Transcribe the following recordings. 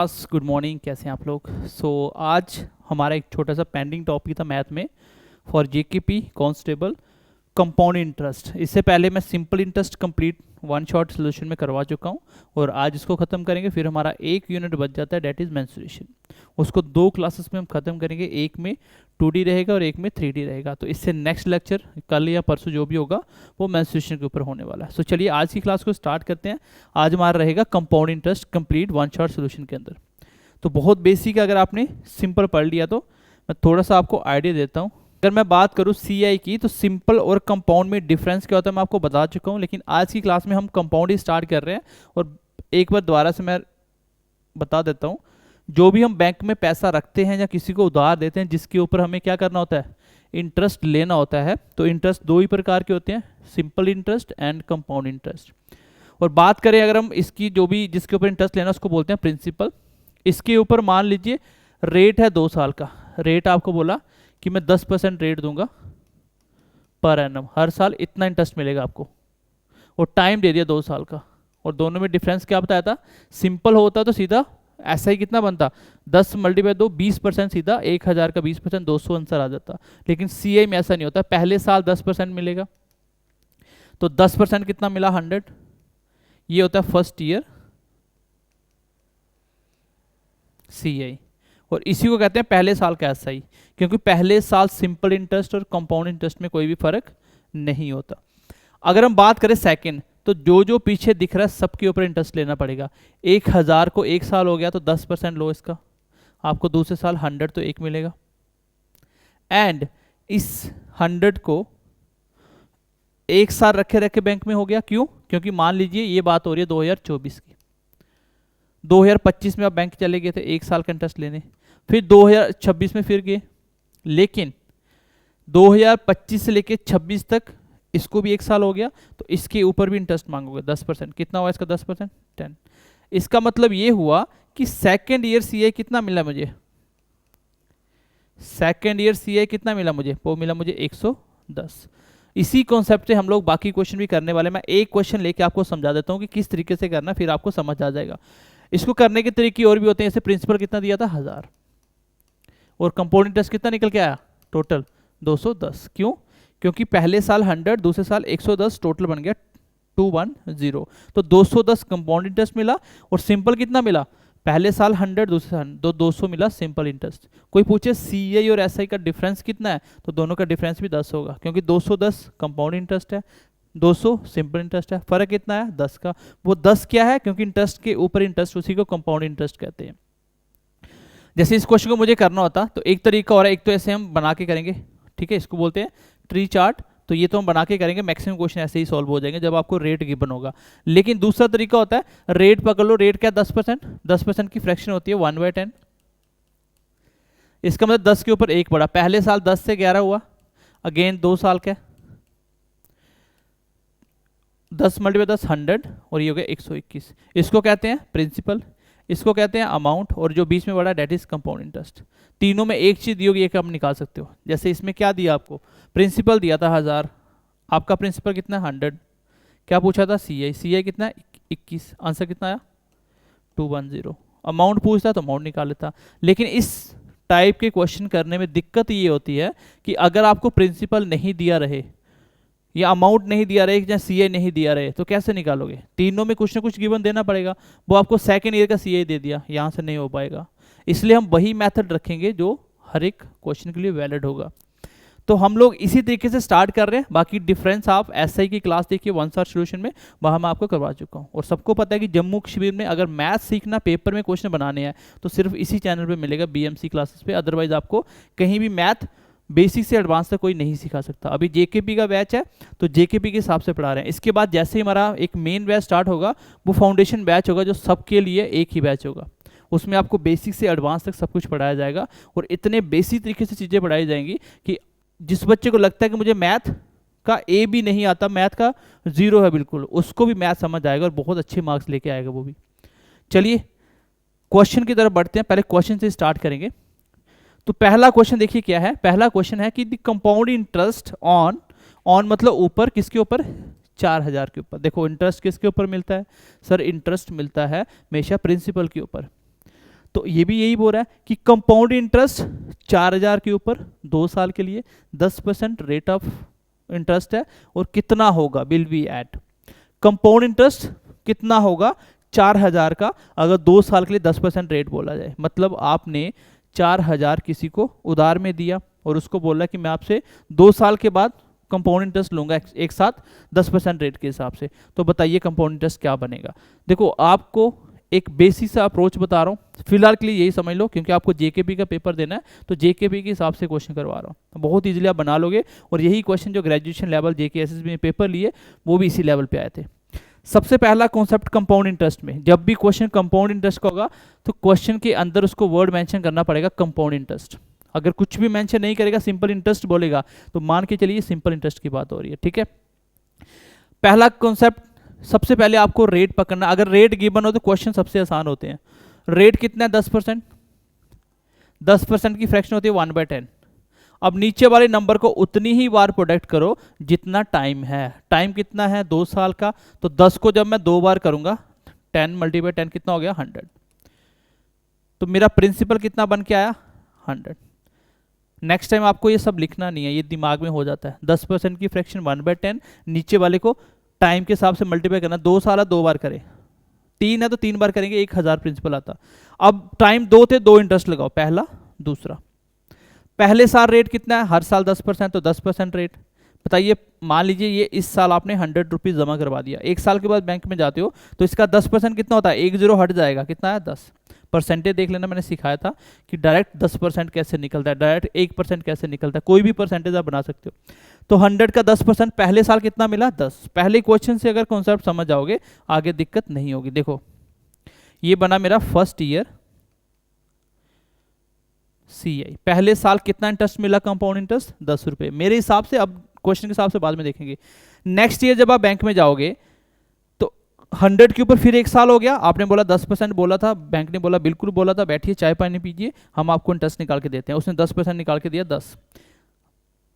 Good morning, कैसे हैं आप लोग। आज हमारा एक छोटा सा पेंडिंग टॉपिक था मैथ में for JKP constable compound interest. इससे पहले मैं simple interest complete one shot solution में करवा चुका हूं और आज इसको ख़त्म करेंगे। फिर हमारा एक यूनिट बच जाता है, डेट इज़ मेंस्ट्रुएशन। उसको 2 क्लासेस में हम ख़त्म करेंगे, एक में 2D रहेगा और एक में 3D रहेगा। तो इससे नेक्स्ट लेक्चर कल या परसों जो भी होगा वो मेंस्ट्रुएशन के ऊपर होने वाला है। सो चलिए आज की क्लास को स्टार्ट करते हैं। आज हमारा रहेगा compound interest complete one shot solution के अंदर। तो बहुत बेसिक, अगर आपने सिंपल पढ़ लिया तो मैं थोड़ा सा आपको आइडिया देता हूँ। अगर मैं बात करूँ CI की, तो सिंपल और कंपाउंड में डिफरेंस क्या होता है मैं आपको बता चुका हूँ, लेकिन आज की क्लास में हम कंपाउंड ही स्टार्ट कर रहे हैं। और एक बार दोबारा से मैं बता देता हूँ, जो भी हम बैंक में पैसा रखते हैं या किसी को उधार देते हैं जिसके ऊपर हमें क्या करना होता है, इंटरेस्ट लेना होता है। तो इंटरेस्ट 2 ही प्रकार के होते हैं, simple interest and compound interest. और बात करें अगर हम इसकी, जो भी जिसके ऊपर इंटरेस्ट लेना उसको बोलते हैं प्रिंसिपल। इसके ऊपर मान लीजिए रेट है 2 साल का। रेट आपको बोला कि मैं 10% रेट दूंगा पर एनम, हर साल इतना इंटरेस्ट मिलेगा आपको, और टाइम दे दिया 2 साल का। और दोनों में डिफरेंस क्या बताया था, सिंपल होता तो सीधा ऐसा ही कितना बनता, 10 मल्टीप्लाई 2 20%, सीधा 1000 का 20% 200 आंसर आ जाता। लेकिन CI में ऐसा नहीं होता, पहले साल 10% मिलेगा। तो 10% कितना मिला, 100। ये होता है फर्स्ट ईयर CI, और इसी को कहते हैं पहले साल का SI, क्योंकि पहले साल सिंपल इंटरेस्ट और कंपाउंड इंटरेस्ट में कोई भी फर्क नहीं होता। अगर हम बात करें सेकंड, तो जो जो पीछे दिख रहा है सबके ऊपर इंटरेस्ट लेना पड़ेगा। 1000 को 1 साल हो गया तो 10% लो इसका, आपको दूसरे साल 100 तो 1 मिलेगा। एंड इस 100 को 1 साल रखे रखे बैंक में हो गया, क्यों, क्योंकि मान लीजिए ये बात हो रही है 2024 की, 2025 में आप बैंक चले गए थे 1 साल का इंटरेस्ट लेने, फिर 2026 में फिर गए, लेकिन 2025 से लेके 26 तक इसको भी 1 साल हो गया, तो इसके ऊपर भी इंटरेस्ट मांगोगे 10%। कितना हुआ इसका 10%, 10। इसका मतलब ये हुआ कि सेकेंड ईयर CI कितना मिला मुझे, सेकेंड ईयर CI कितना मिला मुझे, वो मिला मुझे 110। इसी कॉन्सेप्ट से हम लोग बाकी क्वेश्चन भी करने वाले। मैं एक क्वेश्चन लेके आपको समझा देता हूँ कि किस तरीके से करना, फिर आपको समझ आ जाएगा। इसको करने के तरीके और भी होते हैं, जैसे प्रिंसिपल कितना दिया था 1000, और कंपाउंड इंटरेस्ट कितना निकल के आया टोटल 210। क्यों, क्योंकि पहले साल 100, दूसरे साल 110, टोटल बन गया 210। तो 210 कंपाउंड इंटरेस्ट मिला, और सिंपल कितना मिला, पहले साल 100, दूसरे साल 200 मिला सिंपल इंटरेस्ट। कोई पूछे CI और SI का डिफरेंस कितना है, तो दोनों का डिफरेंस भी 10 होगा, क्योंकि 210 कंपाउंड इंटरेस्ट है, 200 सिंपल इंटरेस्ट है। फर्क कितना है, 10 का। वो 10 क्या है, क्योंकि इंटरेस्ट के ऊपर इंटरेस्ट, उसी को कंपाउंड इंटरेस्ट कहते हैं। जैसे इस क्वेश्चन को मुझे करना होता तो एक तरीका और है, एक तो ऐसे हम बना के करेंगे, ठीक है, इसको बोलते हैं ट्री चार्ट। तो ये तो हम बना के करेंगे, मैक्सिमम क्वेश्चन ऐसे ही सॉल्व हो जाएंगे जब आपको रेट गिवन होगा। लेकिन दूसरा तरीका होता है, रेट पकड़ लो, रेट क्या 10%, 10% की फ्रैक्शन होती है 1/10। इसका मतलब 10 के ऊपर 1 बढ़ा, पहले साल 10 से 11 हुआ, अगेन 2 साल का 10 मल्टीप्लाई 10 100, और ये हो गया 121। इसको कहते हैं प्रिंसिपल, इसको कहते हैं अमाउंट, और जो बीच में बढ़ा डेट इज कंपाउंड इंटरेस्ट। तीनों में एक चीज दी होगी, एक आप निकाल सकते हो। जैसे इसमें क्या दिया आपको, प्रिंसिपल दिया था 1000, आपका प्रिंसिपल कितना 100। क्या पूछा था CI कितना 21, आंसर कितना आया 210। अमाउंट पूछता तो अमाउंट निकाल लेता। लेकिन इस टाइप के क्वेश्चन करने में दिक्कत ये होती है कि अगर आपको प्रिंसिपल नहीं दिया रहे या अमाउंट नहीं दिया रहे या CI नहीं दिया रहे, तो कैसे निकालोगे। तीनों में कुछ ना कुछ गिवन देना पड़ेगा। वो आपको सेकेंड ईयर का CI दे दिया, यहाँ से नहीं हो पाएगा। इसलिए हम वही मेथड रखेंगे जो हर एक क्वेश्चन के लिए वैलिड होगा। तो हम लोग इसी तरीके से स्टार्ट कर रहे हैं। बाकी डिफरेंस आप SI की क्लास देखिए वन शॉट सॉल्यूशन में, वहाँ मैं आपको करवा चुका हूँ। और सबको पता है कि जम्मू कश्मीर में अगर मैथ सीखना, पेपर में क्वेश्चन बनाने हैं, तो सिर्फ इसी चैनल पर मिलेगा, BMC क्लासेस पे। अदरवाइज आपको कहीं भी मैथ बेसिक से एडवांस तक कोई नहीं सिखा सकता। अभी JKP का बैच है, तो JKP के हिसाब से पढ़ा रहे हैं। इसके बाद जैसे ही हमारा एक मेन बैच स्टार्ट होगा, वो फाउंडेशन बैच होगा, जो सबके लिए एक ही बैच होगा। उसमें आपको बेसिक से एडवांस तक सब कुछ पढ़ाया जाएगा, और इतने बेसिक तरीके से चीज़ें पढ़ाई जाएंगी कि जिस बच्चे को लगता है कि मुझे मैथ का A भी नहीं आता, मैथ का 0 है बिल्कुल, उसको भी मैथ समझ आएगा और बहुत अच्छे मार्क्स लेके आएगा वो भी। चलिए क्वेश्चन की तरफ बढ़ते हैं। पहले क्वेश्चन से स्टार्ट करेंगे। तो पहला क्वेश्चन देखिए क्या है। पहला क्वेश्चन है कि द कंपाउंड इंटरेस्ट ऑन मतलब ऊपर, किसके ऊपर, 4000 के ऊपर। देखो इंटरेस्ट किसके ऊपर मिलता है, सर इंटरेस्ट मिलता है हमेशा प्रिंसिपल के ऊपर। तो ये भी यही बोल रहा है कि कंपाउंड इंटरेस्ट 4000 के ऊपर 2 साल के लिए 10% रेट ऑफ इंटरेस्ट है, और कितना होगा will be at, compound interest कितना होगा 4000 का अगर 2 साल के लिए 10% रेट बोला जाए। मतलब आपने 4000 किसी को उधार में दिया और उसको बोला कि मैं आपसे 2 साल के बाद कंपाउंड इंटरेस्ट लूंगा एक साथ 10% रेट के हिसाब से। तो बताइए कंपाउंड इंटरेस्ट क्या बनेगा। देखो आपको एक बेसिक सा अप्रोच बता रहा हूँ, फिलहाल के लिए यही समझ लो, क्योंकि आपको जेकेपी का पेपर देना है तो जेकेपी के हिसाब से क्वेश्चन करवा रहा हूँ। बहुत इजीली आप बना लोगे, और यही क्वेश्चन जो ग्रेजुएशन लेवल जेकेएसएस में पेपर लिए वो भी इसी लेवल पे आए थे। सबसे पहला कॉन्सेप्ट कंपाउंड इंटरेस्ट में, जब भी क्वेश्चन कंपाउंड इंटरेस्ट का होगा तो क्वेश्चन के अंदर उसको वर्ड मेंशन करना पड़ेगा कंपाउंड इंटरेस्ट। अगर कुछ भी मेंशन नहीं करेगा, सिंपल इंटरेस्ट बोलेगा, तो मान के चलिए सिंपल इंटरेस्ट की बात हो रही है। ठीक है, पहला कॉन्सेप्ट, सबसे पहले आपको रेट पकड़ना। अगर रेट गिवन हो तो क्वेश्चन सबसे आसान होते हैं। रेट कितना है 10%, 10% की फ्रैक्शन होती है 1/10। अब नीचे वाले नंबर को उतनी ही बार प्रोडक्ट करो जितना टाइम है। टाइम कितना है 2 साल का, तो 10 को जब मैं 2 बार करूंगा 10 × 10 कितना हो गया 100। तो मेरा प्रिंसिपल कितना बन के आया 100। नेक्स्ट टाइम आपको ये सब लिखना नहीं है, ये दिमाग में हो जाता है। 10% की फ्रैक्शन 1/10, नीचे वाले को टाइम के हिसाब से मल्टीप्लाई करना। 2 साल है 2 बार करें, 3 है तो 3 बार करेंगे, 1000 प्रिंसिपल आता। अब टाइम 2 थे, 2 इंटरेस्ट लगाओ, पहला दूसरा। पहले साल रेट कितना है, हर साल 10%, तो 10% रेट। बताइए, मान लीजिए ये इस साल आपने 100 रुपीज़ जमा करवा दिया, 1 साल के बाद बैंक में जाते हो तो इसका 10% कितना होता है, 1 0 हट जाएगा, कितना है 10। परसेंटेज देख लेना, मैंने सिखाया था कि डायरेक्ट 10% कैसे निकलता है, डायरेक्ट 1% कैसे निकलता है, कोई भी परसेंटेज आप बना सकते हो। तो 100 का 10% पहले साल कितना मिला 10। पहले क्वेश्चन से अगर कॉन्सेप्ट समझ जाओगे आगे दिक्कत नहीं होगी। देखो ये बना मेरा फर्स्ट ईयर CI, पहले साल कितना इंटरेस्ट मिला कंपाउंड इंटरेस्ट 10 रुपये मेरे हिसाब से, अब क्वेश्चन के हिसाब से बाद में देखेंगे। नेक्स्ट ईयर जब आप बैंक में जाओगे तो 100 के ऊपर फिर 1 साल हो गया, आपने बोला 10% बोला था, बैंक ने बोला बिल्कुल बोला था, बैठिए चाय पानी पीजिए, हम आपको इंटरेस्ट निकाल के देते हैं। उसने 10% निकाल के दिया 10।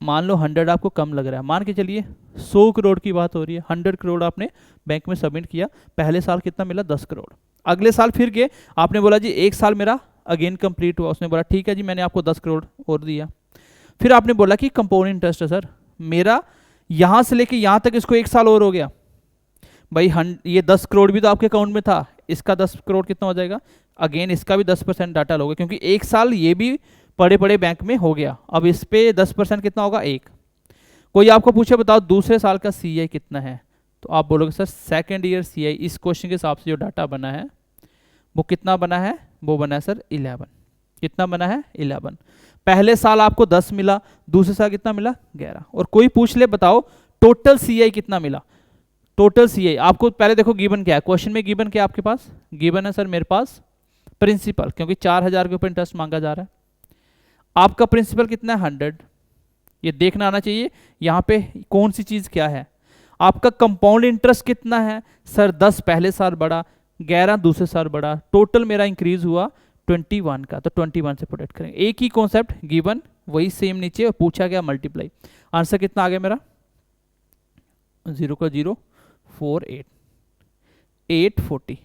मान लो 100 आपको कम लग रहा है, मान के चलिए 100 करोड़ की बात हो रही है, 100 करोड़ आपने बैंक में सबमिट किया, पहले साल कितना मिला 10 करोड़। अगले साल फिर गए, आपने बोला जी 1 साल मेरा अगेन कंप्लीट हुआ, उसने बोला ठीक है जी मैंने आपको 10 करोड़ और दिया। फिर आपने बोला कि कंपाउंड इंटरेस्ट है सर, मेरा यहां से लेके यहां तक इसको 1 साल और हो गया भाई, ये 10 करोड़ भी तो आपके अकाउंट में था, इसका 10 करोड़ कितना हो जाएगा, अगेन इसका भी 10% डाटा लोगे, क्योंकि 1 साल ये भी पड़े पड़े बैंक में हो गया। अब इस पे 10% कितना होगा 1। कोई आपको पूछे बताओ दूसरे साल का CI कितना है, तो आप बोलोगे सर सेकेंड ईयर CI, इस क्वेश्चन के हिसाब से जो डाटा बना है वो कितना बना है, वो बना है सर 11। कितना बना है 11। पहले साल आपको 10 मिला, दूसरे साल कितना मिला 11। और कोई पूछ ले बताओ टोटल CI कितना मिला, टोटल CI आपको पहले देखो गिवन क्या है, क्वेश्चन में गिवन क्या है आपके पास, गिवन है सर मेरे पास प्रिंसिपल, क्योंकि 4000 के ऊपर इंटरेस्ट मांगा जा रहा है। आपका प्रिंसिपल कितना है 100, ये देखना आना चाहिए यहाँ पे कौन सी चीज क्या है। आपका कंपाउंड इंटरेस्ट कितना है सर 10 पहले साल बढ़ा, 11 दूसरे साल बढ़ा, टोटल मेरा इंक्रीज हुआ 21 का, तो 21 से प्रोडक्ट करेंगे। एक ही कॉन्सेप्ट गिवन, वही सेम नीचे, पूछा गया मल्टीप्लाई। आंसर कितना आ गया मेरा 0 का 0 48, 840।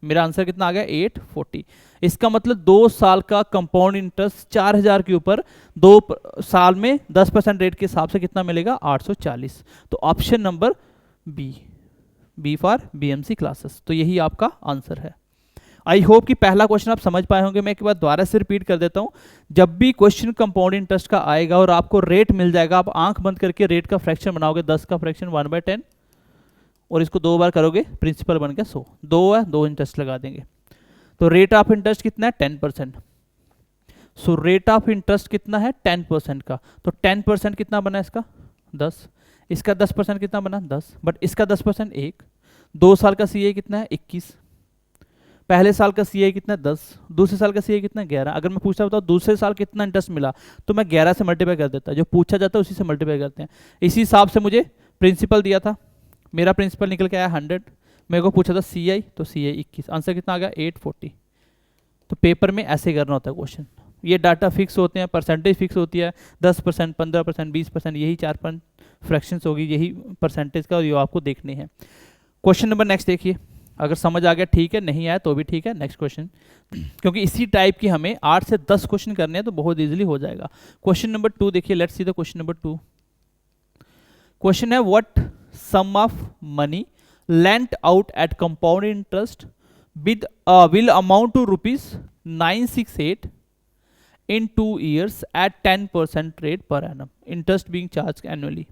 मेरा आंसर कितना आ गया 840। इसका मतलब 2 साल का कंपाउंड इंटरेस्ट 4000 के ऊपर 2 साल में 10% रेट के हिसाब से कितना मिलेगा 840। तो option number B for BMC classes, तो यही आपका आंसर है। आई होप कि पहला क्वेश्चन आप समझ पाए होंगे। मैं एक बार दोबारा से रिपीट कर देता हूं, जब भी क्वेश्चन कंपाउंड इंटरेस्ट का आएगा और आपको रेट मिल जाएगा, आप आंख बंद करके रेट का फ्रैक्शन बनाओगे, 10 का फ्रैक्शन 1/10, और इसको 2 बार करोगे, प्रिंसिपल बन गया 100। 2 है 2 इंटरेस्ट लगा देंगे, तो रेट ऑफ इंटरेस्ट कितना है 10%। सो रेट ऑफ इंटरेस्ट कितना है 10% का, तो 10% कितना बना इसका 10, इसका 10% कितना बना 10, बट इसका 10% 1। 2 साल का CI कितना है 21, पहले साल का CI कितना 10, दूसरे साल का CI कितना 11। अगर मैं पूछता बताऊँ दूसरे साल कितना इंटरेस्ट मिला, तो मैं 11 से मल्टीप्लाई कर देता, जो पूछा जाता है उसी से मल्टीप्लाई करते हैं। इसी हिसाब से मुझे प्रिंसिपल दिया था, मेरा प्रिंसिपल निकल के आया 100, मेरे को पूछा था CI, तो CI 21, आंसर कितना आ गया 840। तो पेपर में ऐसे करना होता है क्वेश्चन, ये डाटा फिक्स होते हैं, परसेंटेज फिक्स होती है, 10%, 15%, 20%, यही 4-5 फ्रैक्शंस होगी, यही परसेंटेज का, और ये आपको देखने हैं। क्वेश्चन नंबर नेक्स्ट देखिए, अगर समझ आ गया ठीक है, नहीं आया तो भी ठीक है। नेक्स्ट क्वेश्चन, क्योंकि इसी टाइप की हमें 8 से 10 क्वेश्चन करने हैं तो बहुत इजीली हो जाएगा। क्वेश्चन नंबर 2 देखिए, let's see the question number 2। Question है what sum of money lent out at compound interest with will amount to ₹968 in 2 years at 10% rate per annum, interest being charged annually।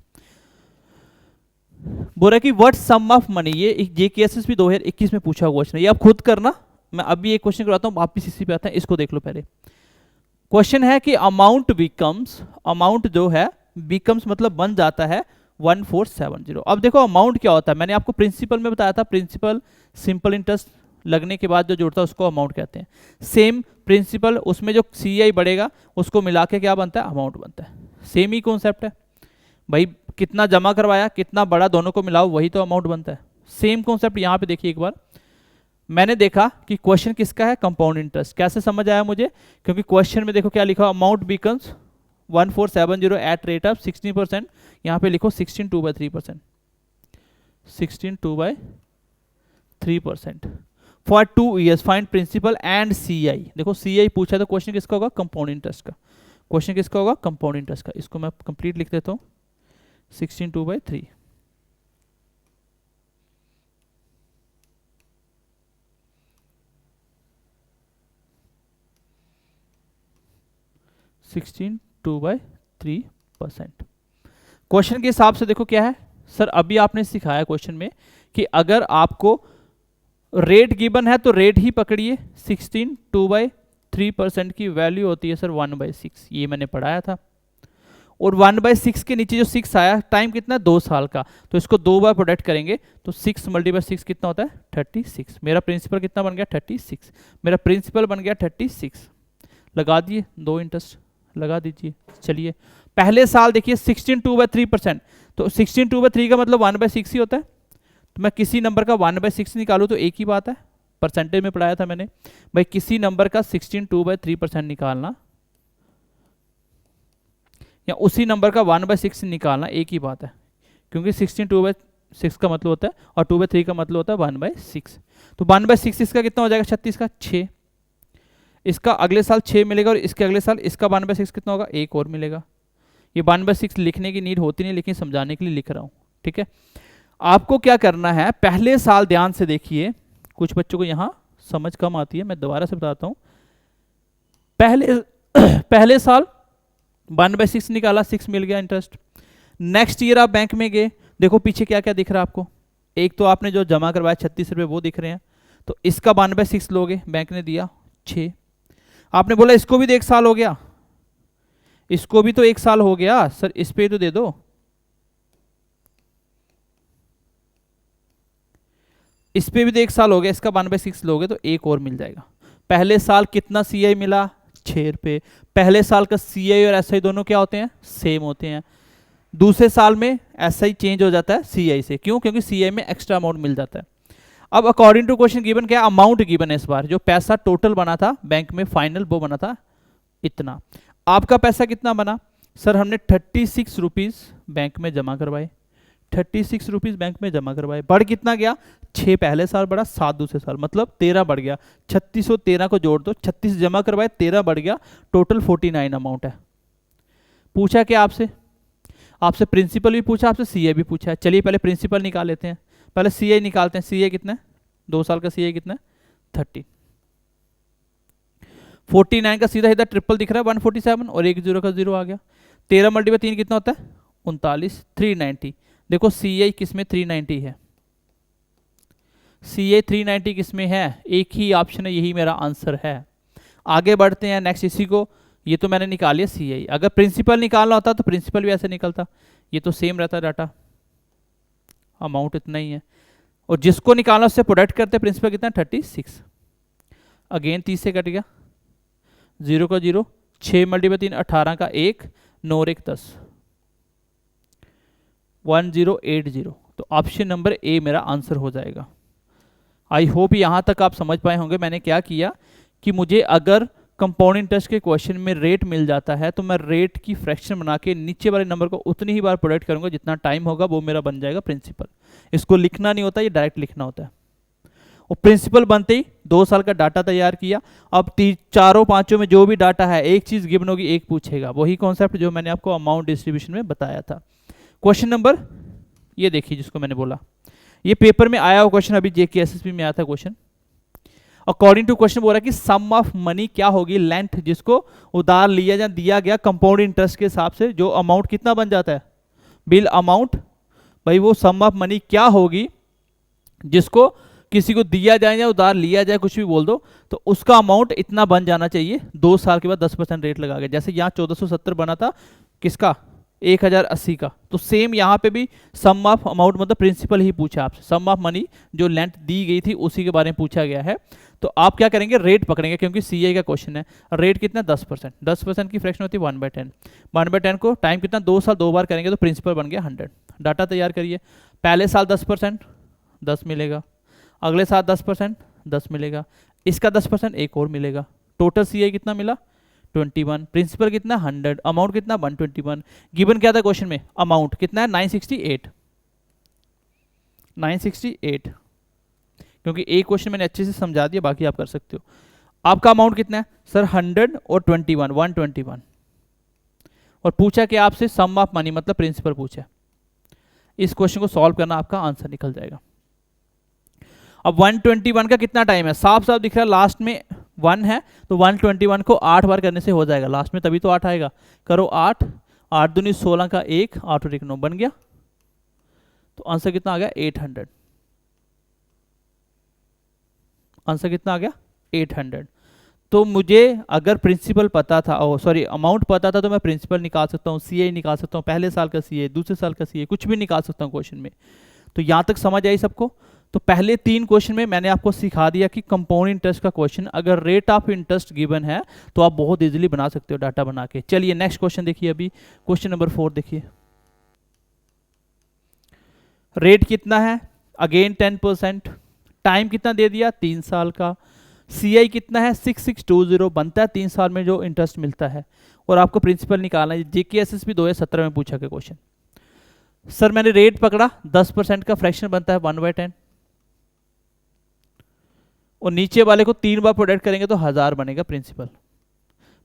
बोल रहा है कि what sum of money, ये जेकेएसएस भी 2021 में पूछा हुआ क्वेश्चन है, ये आप खुद करना। मैं अभी एक क्वेश्चन करवाता हूँ, वापिस इसी पे आता है, इसको देख लो पहले। क्वेश्चन है कि अमाउंट बिकम्स, अमाउंट जो है बिकम्स मतलब बन जाता है 1470। अब देखो अमाउंट क्या होता है, मैंने आपको प्रिंसिपल में बताया था, प्रिंसिपल सिंपल इंटरेस्ट लगने के बाद जो जुड़ता है उसको अमाउंट कहते हैं। सेम प्रिंसिपल, उसमें जो सीआई बढ़ेगा उसको मिला के क्या बनता है, अमाउंट बनता है। सेम ही कॉन्सेप्ट है भाई, कितना जमा करवाया कितना बड़ा दोनों को मिलाओ वही तो अमाउंट बनता है। सेम कॉन्सेप्ट यहाँ पे देखिए एक बार, मैंने देखा कि क्वेश्चन किसका है, कंपाउंड इंटरेस्ट। कैसे समझ आया मुझे, क्योंकि क्वेश्चन में देखो क्या लिखा, amount becomes 1470 at rate of 16%, यहाँ पे लिखो 16/2/3%, 16/2/3% for 2 years, find principal and CI. देखो सीआई पूछा तो क्वेश्चन किसका होगा, कंपाउंड इंटरेस्ट का। क्वेश्चन किसका होगा, कंपाउंड इंटरेस्ट का। इसको मैं कंप्लीट लिख देता हूँ, 16/2/3। क्वेश्चन के हिसाब से देखो क्या है सर, अभी आपने सिखाया क्वेश्चन में कि अगर आपको रेट गिवन है तो रेट ही पकड़िए। 16/2/3% की वैल्यू होती है सर 1/6, ये मैंने पढ़ाया था। और 1/6 के नीचे जो 6 आया, टाइम कितना, 2 साल का, तो इसको 2 बार प्रोडक्ट करेंगे तो 6 × 6 कितना होता है, 36। मेरा प्रिंसिपल कितना बन गया, 36। मेरा प्रिंसिपल बन गया 36। लगा दिए, 2 इंटरेस्ट लगा दीजिए। चलिए पहले साल देखिए 16/2/3%, तो 16/2/3 का मतलब 1/6 ही होता है। तो मैं किसी नंबर का 1/6 निकालूं तो एक ही बात है, परसेंटेज में पढ़ाया था मैंने भाई, किसी नंबर का 16/2/3% निकालना या उसी नंबर का 1/6 निकालना एक ही बात है, क्योंकि 16/2/6 का मतलब होता है और 2/3 का मतलब होता है 1/6। तो 1/6 इसका कितना हो जाएगा, 36 का 6। इसका अगले साल 6 मिलेगा और इसके अगले साल इसका 1/6 कितना होगा, 1 और मिलेगा। ये 1/6 लिखने की नीड होती नहीं, लेकिन समझाने के लिए लिख रहा हूँ, ठीक है। आपको क्या करना है, पहले साल ध्यान से देखिए, कुछ बच्चों को यहाँ समझ कम आती है, मैं दोबारा से बताता हूँ। पहले साल 1/6 निकाला, 6 मिल गया इंटरेस्ट। नेक्स्ट ईयर आप बैंक में गए, देखो पीछे क्या क्या दिख रहा है आपको। एक तो आपने जो जमा करवाया 36 रुपये वो दिख रहे हैं, तो इसका 1/6 लोगे, बैंक ने दिया 6। आपने बोला इसको भी तो 1 साल हो गया, इसको भी तो 1 साल हो गया सर, इस पे तो दे दो। इस पे भी तो 1 साल हो गया, इसका 1/6 लोगे तो 1 और मिल जाएगा। पहले साल कितना सीआई मिला, 6 रुपये। पहले साल का सीआई और एसआई दोनों क्या होते हैं, सेम होते हैं। दूसरे साल में एसआई चेंज हो जाता है सीआई से, क्यों, क्योंकि सीआई में एक्स्ट्रा अमाउंट मिल जाता है। अब अकॉर्डिंग टू क्वेश्चन गिवन क्या, अमाउंट गिवन है इस बार, जो पैसा टोटल बना था बैंक में फाइनल वो बना था इतना। आपका पैसा कितना बना सर, हमने 36 रुपीज बैंक में जमा करवाए, 36 रुपीज बैंक में जमा करवाए। बढ़ कितना गया, 6 पहले साल बढ़ा, 7 दूसरे साल, मतलब 13 बढ़ गया। 36 और 13 को जोड़ दो, 36 जमा करवाए, 13 बढ़ गया, टोटल 49 अमाउंट है। पूछा क्या आपसे, आपसे प्रिंसिपल भी पूछा, आपसे सीए भी पूछा है। चलिए पहले प्रिंसिपल निकाल लेते हैं, पहले सीए निकालते हैं। सीए कितना है, 2 साल का सीए कितना है, 30। 49 का सीधा सीधा ट्रिपल दिख रहा है 147, और 1 0 का 0 आ गया। 13 × 3 कितना होता है, 39, 390। देखो सीआई किस में 390 है, सीआई 390 किस में है, एक ही ऑप्शन है, यही मेरा आंसर है। आगे बढ़ते हैं नेक्स्ट, इसी को, ये तो मैंने निकाल लिया सीआई। अगर प्रिंसिपल निकालना होता तो प्रिंसिपल भी ऐसे निकलता, ये तो सेम रहता डाटा, अमाउंट इतना ही है। और जिसको निकालना उससे प्रोडक्ट करते, प्रिंसिपल कितना 36, अगेन 30 से कट गया, 0 का 0, 6 × 3 18 का 1, 9 और 1 10, 1080। तो ऑप्शन नंबर ए मेरा आंसर हो जाएगा। आई होप यहाँ तक आप समझ पाए होंगे मैंने क्या किया, कि मुझे अगर कंपाउंड इंटरेस्ट के क्वेश्चन में रेट मिल जाता है तो मैं रेट की फ्रैक्शन बना के नीचे वाले नंबर को उतनी ही बार प्रोडक्ट करूंगा जितना टाइम होगा, वो मेरा बन जाएगा प्रिंसिपल। इसको लिखना नहीं होता, ये डायरेक्ट लिखना होता है। और प्रिंसिपल बनते ही 2 साल का डाटा तैयार किया। अब चारों पांचों में जो भी डाटा है एक चीज गिवन होगी, एक पूछेगा, वही कॉन्सेप्ट जो मैंने आपको अमाउंट डिस्ट्रीब्यूशन में बताया था। क्वेश्चन नंबर ये देखिए जिसको मैंने बोला, ये पेपर में आया हुआ क्वेश्चन, अभी जेकेएसएसबी में आया था क्वेश्चन। अकॉर्डिंग टू क्वेश्चन बोल रहा है कि सम ऑफ मनी क्या होगी, लेंथ जिसको उधार लिया या दिया गया कंपाउंड इंटरेस्ट के हिसाब से जो अमाउंट कितना बन जाता है, बिल अमाउंट। भाई वो सम ऑफ मनी क्या होगी जिसको किसी को दिया जाए या उधार लिया जाए, कुछ भी बोल दो, तो उसका अमाउंट इतना बन जाना चाहिए 2 साल के बाद 10% रेट लगा के। जैसे यहाँ 1470 बना था किसका, 1080 का, तो सेम यहाँ पे भी सम ऑफ अमाउंट मतलब प्रिंसिपल ही पूछा आपसे, सम ऑफ मनी जो लेंथ दी गई थी उसी के बारे में पूछा गया है। तो आप क्या करेंगे, रेट पकड़ेंगे, क्योंकि सीआई का क्वेश्चन है। रेट कितना, 10%, 10% की फ्रैक्शन होती है 1/10, 1/10 को टाइम कितना, 2 साल 2 बार करेंगे तो प्रिंसिपल बन गया 100। डाटा तैयार करिए, पहले साल 10%, 10 मिलेगा, अगले साल 10%, 10 मिलेगा, इसका 10% एक और मिलेगा, टोटल सीआई कितना मिला, 21, प्रिंसिपल कितना 100, अमाउंट कितना 121। गिवन क्या था क्वेश्चन में, अमाउंट कितना है 968, 968, क्योंकि एक क्वेश्चन मैंने अच्छे से समझा दिया, बाकी आप कर सकते हो। आपका अमाउंट कितना है सर, 100 और 21, 121, और पूछा कि आपसे सम ऑफ मनी मतलब प्रिंसिपल पूछा। इस क्वेश्चन को सॉल्व करना, आपका आंसर निकल जाएगा। अब 121 का कितना टाइम है, साफ साफ दिख रहा है लास्ट में 1 है, तो 121 को 8 बार करने से हो जाएगा लास्ट में, तभी तो 8 आएगा। करो 8, 8 दूनी 16 का 1, 8 और 1 9 बन गया, तो आंसर कितना आ गया 800। आंसर कितना आ गया 800। तो मुझे अगर प्रिंसिपल पता था, सॉरी अमाउंट पता था, तो मैं प्रिंसिपल निकाल सकता हूँ, सीए निकाल सकता हूँ, पहले साल का सीए, दूसरे साल का सीए, कुछ भी निकाल सकता हूँ क्वेश्चन में। तो यहाँ तक समझ आई सबको। तो पहले 3 क्वेश्चन में मैंने आपको सिखा दिया कि कंपाउंड इंटरेस्ट का क्वेश्चन अगर रेट ऑफ इंटरेस्ट गिवन है तो आप बहुत इजीली बना सकते हो डाटा बना के। चलिए नेक्स्ट क्वेश्चन देखिए, अभी क्वेश्चन नंबर 4 देखिए। रेट कितना है, अगेन 10%, टाइम कितना दे दिया 3 साल का, सीआई कितना है 6620 बनता है 3 साल में जो इंटरेस्ट मिलता है, और आपको प्रिंसिपल निकालना है। जेकेएसएसबी 2017 में पूछा गया क्वेश्चन। सर मैंने रेट पकड़ा, 10% का फ्रैक्शन बनता है 1/10, और नीचे वाले को 3 बार प्रोडक्ट करेंगे तो 1000 बनेगा प्रिंसिपल।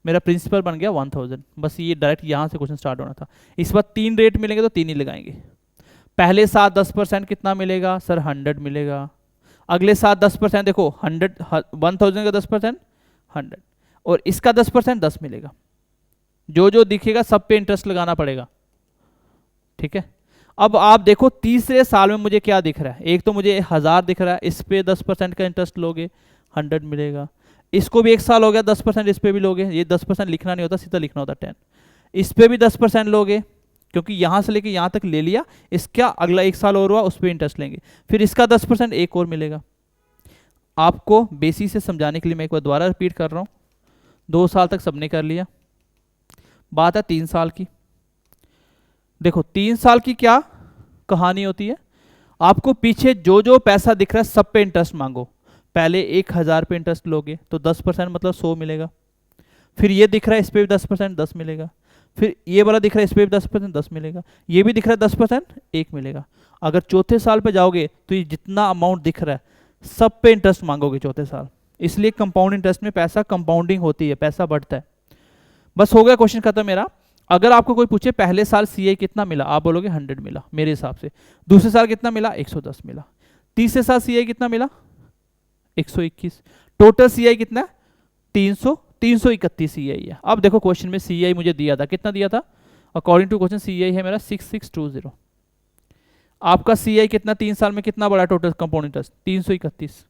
मेरा प्रिंसिपल बन गया 1000। बस ये डायरेक्ट यहाँ से क्वेश्चन स्टार्ट होना था। इस बार 3 रेट मिलेंगे तो 3 ही लगाएंगे। पहले साल 10% कितना मिलेगा सर, 100 मिलेगा। अगले साल 10% देखो 100, 1000 का 10% 100, और इसका 10% 10 मिलेगा। जो जो दिखेगा सब पे इंटरेस्ट लगाना पड़ेगा, ठीक है। अब आप देखो तीसरे साल में मुझे क्या दिख रहा है, एक तो मुझे 1000 दिख रहा है, इस पे 10% का इंटरेस्ट लोगे 100 मिलेगा। इसको भी 1 साल हो गया 10%, इस पे भी लोगे, ये 10% लिखना नहीं होता, सीधा लिखना होता 10। इस पे भी 10% लोगे, क्योंकि यहाँ से लेके यहाँ तक ले लिया, इसका अगला 1 साल और हुआ उस पर इंटरेस्ट लेंगे, फिर इसका 10% एक और मिलेगा। आपको बेसिक से समझाने के लिए मैं एक बार दोबारा रिपीट कर रहा हूँ। 2 साल तक सबने कर लिया, बात है 3 साल की। देखो 3 साल की क्या कहानी होती है, आपको पीछे जो जो पैसा दिख रहा है सब पे इंटरेस्ट मांगो। पहले 1000 पे इंटरेस्ट लोगे तो 10% मतलब 100 मिलेगा, फिर ये दिख रहा है इस पे भी 10% 10 मिलेगा, फिर ये वाला दिख रहा है इस पे भी 10% 10 मिलेगा, ये भी दिख रहा है 10% 1 मिलेगा। अगर चौथे साल पे जाओगे तो ये जितना अमाउंट दिख रहा है सब पे इंटरेस्ट मांगोगे चौथे साल। इसलिए कंपाउंड इंटरेस्ट में पैसा कंपाउंडिंग होती है, पैसा बढ़ता है। बस हो गया क्वेश्चन खत्म मेरा। अगर आपको कोई पूछे पहले साल सीआई कितना मिला, आप बोलोगे 100 मिला मेरे हिसाब से। दूसरे साल कितना मिला, 110 मिला। तीसरे साल सीआई कितना मिला, 121। टोटल सीआई कितना है, 331 सीआई है। अब देखो क्वेश्चन में सीआई मुझे दिया था, कितना दिया था, अकॉर्डिंग टू क्वेश्चन सीआई है मेरा 6620। आपका सीआई कितना, 3 साल में कितना बड़ा टोटल कंपाउंड इंटरेस्ट 331।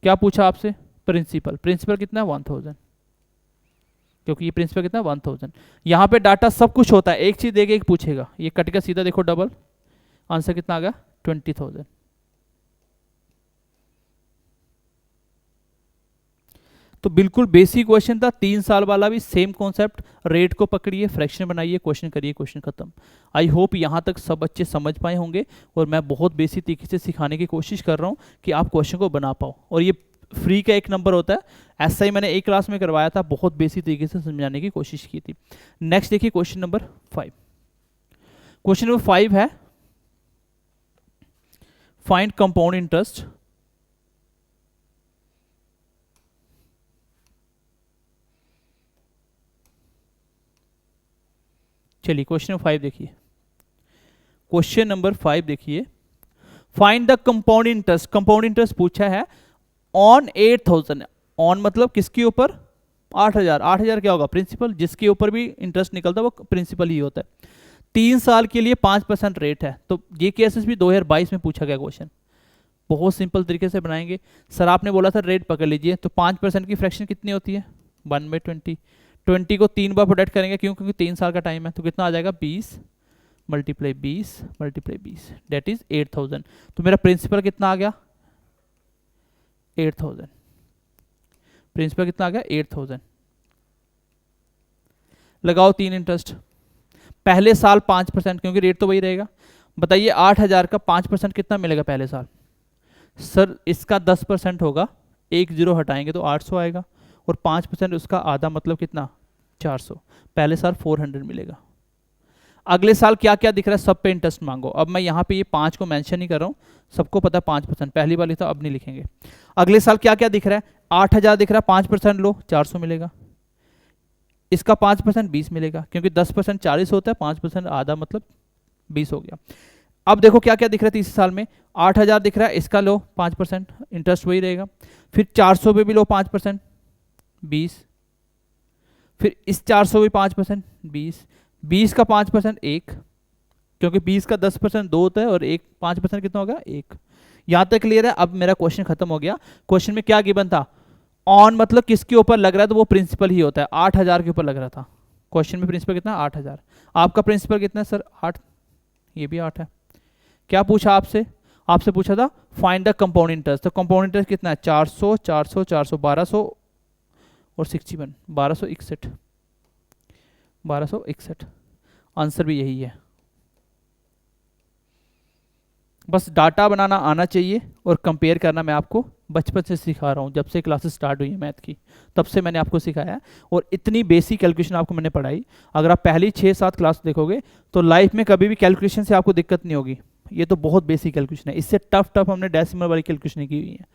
क्या पूछा आपसे, प्रिंसिपल, प्रिंसिपल कितना 1000, क्योंकि ये प्रिंसिपल कितना 1000। यहाँ पे डाटा सब कुछ होता है, एक चीज देगा एक पूछेगा, ये कट का सीधा देखो डबल, आंसर कितना आ गया 20000। तो बिल्कुल बेसिक क्वेश्चन था, 3 साल वाला भी सेम कॉन्सेप्ट, रेट को पकड़िए, फ्रैक्शन बनाइए, क्वेश्चन करिए, क्वेश्चन खत्म। आई होप यहाँ तक सब बच्चे समझ पाए होंगे, और मैं बहुत बेसिक तरीके से सिखाने की कोशिश कर रहा हूँ कि आप क्वेश्चन को बना पाओ। और ये फ्री का 1 नंबर होता है, ऐसा ही मैंने एक क्लास में करवाया था, बहुत बेसिक तरीके से समझाने की कोशिश की थी। नेक्स्ट देखिए क्वेश्चन नंबर 5। क्वेश्चन नंबर 5 है फाइंड कंपाउंड इंटरेस्ट चलिए क्वेश्चन नंबर 5 देखिए, क्वेश्चन नंबर 5 देखिए, find the compound interest, compound interest पूछा है ऑन 8000, ऑन मतलब किसके ऊपर, 8000, 8000 क्या होगा, प्रिंसिपल, जिसके ऊपर भी इंटरेस्ट निकलता है वो प्रिंसिपल ही होता है। 3 साल के लिए 5% रेट है, तो ये केसेस भी 2022 में पूछा गया क्वेश्चन, बहुत सिंपल तरीके से बनाएंगे। सर आपने बोला था रेट पकड़ लीजिए, तो 5% की फ्रैक्शन कितनी होती है, 1/20, 20 को 3 बार प्रोडक्ट करेंगे क्यों, क्योंकि 3 साल का टाइम है, तो कितना आ जाएगा 20 मल्टीप्लाई 20 डेट इज 8000, तो मेरा प्रिंसिपल कितना आ गया 8000, प्रिंसिपल कितना आ गया 8000। लगाओ 3 इंटरेस्ट, पहले साल 5%, क्योंकि रेट तो वही रहेगा। बताइए 8000 का 5% कितना मिलेगा पहले साल, सर इसका 10% होगा, 1 0 हटाएंगे तो 800 आएगा, और 5% उसका आधा मतलब कितना 400, पहले साल 400 मिलेगा। अगले साल क्या क्या दिख रहा है, सब पे इंटरेस्ट मांगो। अब मैं यहाँ पे ये 5 को मेंशन नहीं कर रहा हूँ, सबको पता है 5%, पहली बार लिखा, अब नहीं लिखेंगे। अगले साल क्या क्या दिख रहा है, 8000 दिख रहा है, 5% लो 400 मिलेगा, इसका 5% 20 मिलेगा, क्योंकि 10% 40 होता है, 5% आधा मतलब 20 हो गया। अब देखो क्या क्या दिख रहा है तीसरे साल में, 8000 दिख रहा है, इसका लो 5%, इंटरेस्ट वही रहेगा, फिर 400 पे भी लो 5% 20, फिर इस 400 पे 5% 20, 20 का 5% 1, क्योंकि 20 का 10% 2 होता है, और 1 5% कितना होगा 1। यहां तक क्लियर है। अब मेरा क्वेश्चन खत्म हो गया। क्वेश्चन में क्या गिवन था, ऑन मतलब किसके ऊपर लग रहा है, तो वो प्रिंसिपल ही होता है, 8000 के ऊपर लग रहा था। क्वेश्चन में प्रिंसिपल कितना 8000, आपका प्रिंसिपल कितना है सर 8, ये भी 8 है। क्या पूछा आपसे, आपसे पूछा था फाइंड द कंपाउंड इंटरेस्ट, तो कंपाउंड इंटरेस्ट कितना है 400 400 400 1200 और 61 1261, आंसर भी यही है। बस डाटा बनाना आना चाहिए और कंपेयर करना मैं आपको बचपन से सिखा रहा हूँ, जब से क्लासेस स्टार्ट हुई है मैथ की तब से मैंने आपको सिखाया है, और इतनी बेसिक कैलकुलेशन आपको मैंने पढ़ाई। अगर आप पहली 6-7 क्लास देखोगे तो लाइफ में कभी भी कैलकुलेशन से आपको दिक्कत नहीं होगी। ये तो बहुत बेसिक कैलकुलेशन है, इससे टफ हमने डेसिमल वाली कैलकुलेशन की हुई है,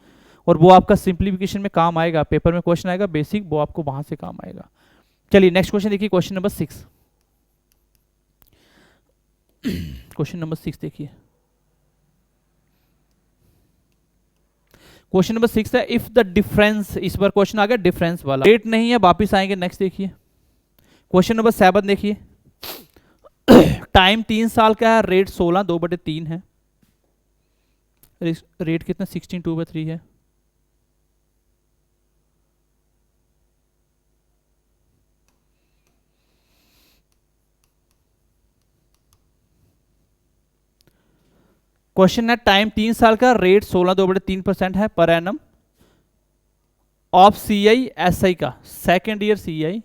और वो आपका सिंप्लीफिकेशन में काम आएगा, पेपर में क्वेश्चन आएगा बेसिक, वो आपको वहां से काम आएगा। चलिए नेक्स्ट क्वेश्चन देखिए, क्वेश्चन नंबर 6, क्वेश्चन नंबर 6 देखिए, क्वेश्चन नंबर 6 है इफ द डिफरेंस, इस बार क्वेश्चन आ गया डिफरेंस वाला, रेट नहीं है, वापिस आएंगे। नेक्स्ट देखिए क्वेश्चन नंबर 7 देखिए, टाइम 3 साल का है, रेट 16 2/3 है, रेट कितना 16 2/3 है। क्वेश्चन है टाइम 3 साल का, रेट 16 2/3% है पर एनम ऑफ सीआई एसआई का, second year CI,